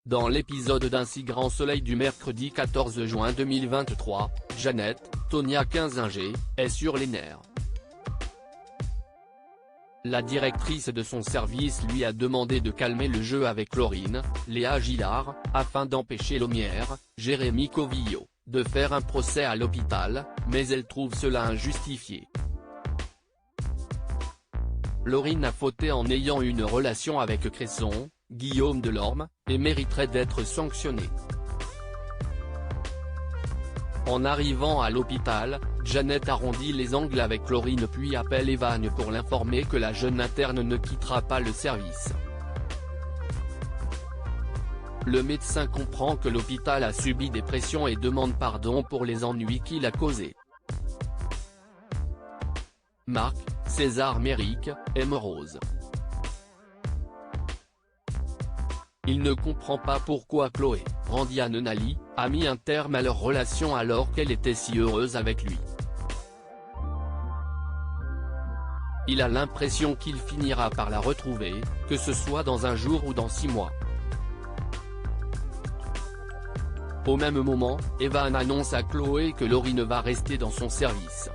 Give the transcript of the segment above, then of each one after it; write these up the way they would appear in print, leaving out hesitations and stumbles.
Dans l'épisode d'Un si grand soleil du mercredi 14 juin 2023, Jeannette, Tonia 15 est sur les nerfs. La directrice de son service lui a demandé de calmer le jeu avec Laurine, Léa Gillard, afin d'empêcher Lomière, Jérémy Covillo, de faire un procès à l'hôpital, mais elle trouve cela injustifié. Laurine a fauté en ayant une relation avec Cresson, Guillaume Delorme, et mériterait d'être sanctionnée. En arrivant à l'hôpital, Jeannette arrondit les angles avec Laurine puis appelle Evan pour l'informer que la jeune interne ne quittera pas le service. Le médecin comprend que l'hôpital a subi des pressions et demande pardon pour les ennuis qu'il a causés. Marc, César Méric, aime Rose. Il ne comprend pas pourquoi Chloé, Randiane Nali, a mis un terme à leur relation alors qu'elle était si heureuse avec lui. Il a l'impression qu'il finira par la retrouver, que ce soit dans un jour ou dans 6 mois. Au même moment, Evan annonce à Chloé que Laurine va rester dans son service.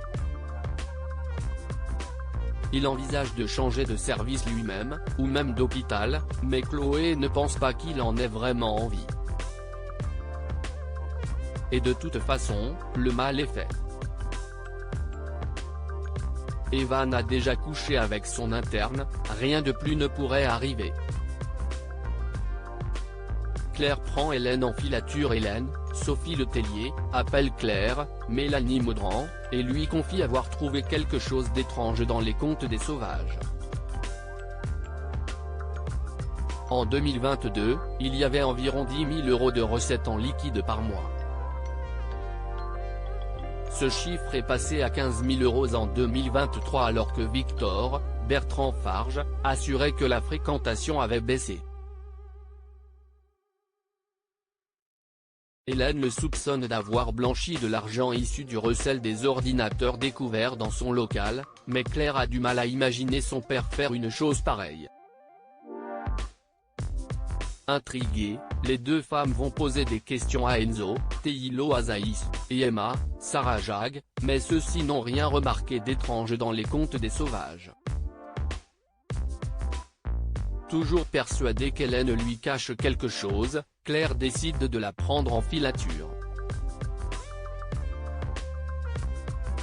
Il envisage de changer de service lui-même, ou même d'hôpital, mais Chloé ne pense pas qu'il en ait vraiment envie. Et de toute façon, le mal est fait. Evan a déjà couché avec son interne, rien de plus ne pourrait arriver. Claire prend Hélène en filature. Sophie Letellier, appelle Claire, Mélanie Maudran, et lui confie avoir trouvé quelque chose d'étrange dans les contes des sauvages. En 2022, il y avait environ 10 000 € de recettes en liquide par mois. Ce chiffre est passé à 15 000 € en 2023 alors que Victor, Bertrand Farge, assurait que la fréquentation avait baissé. Hélène le soupçonne d'avoir blanchi de l'argent issu du recel des ordinateurs découverts dans son local, mais Claire a du mal à imaginer son père faire une chose pareille. Intriguées, les deux femmes vont poser des questions à Enzo, Teilo Azaïs, et Emma, Sarah Jag, mais ceux-ci n'ont rien remarqué d'étrange dans les contes des sauvages. Toujours persuadée qu'Hélène lui cache quelque chose, Claire décide de la prendre en filature.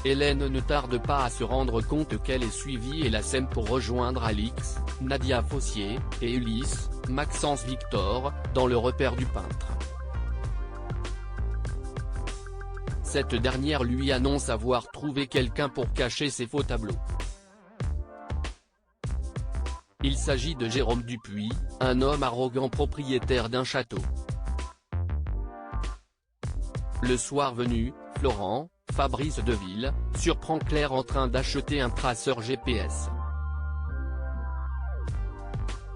Hélène ne tarde pas à se rendre compte qu'elle est suivie et la sème pour rejoindre Alix, Nadia Fossier, et Ulysse, Maxence Victor, dans le repère du peintre. Cette dernière lui annonce avoir trouvé quelqu'un pour cacher ses faux tableaux. Il s'agit de Jérôme Dupuis, un homme arrogant propriétaire d'un château. Le soir venu, Florent, Fabrice Deville, surprend Claire en train d'acheter un traceur GPS.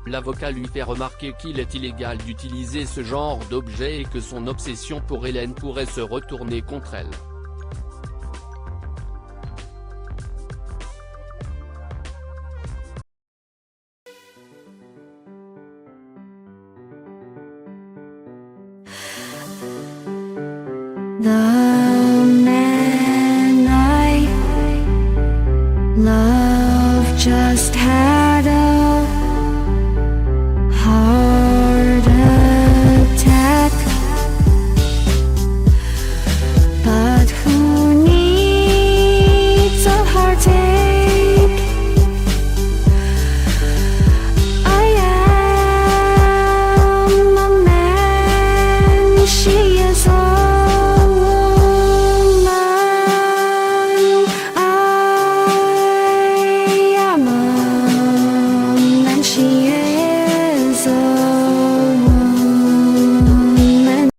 L'avocat lui fait remarquer qu'il est illégal d'utiliser ce genre d'objet et que son obsession pour Hélène pourrait se retourner contre elle. The man I love just had a heart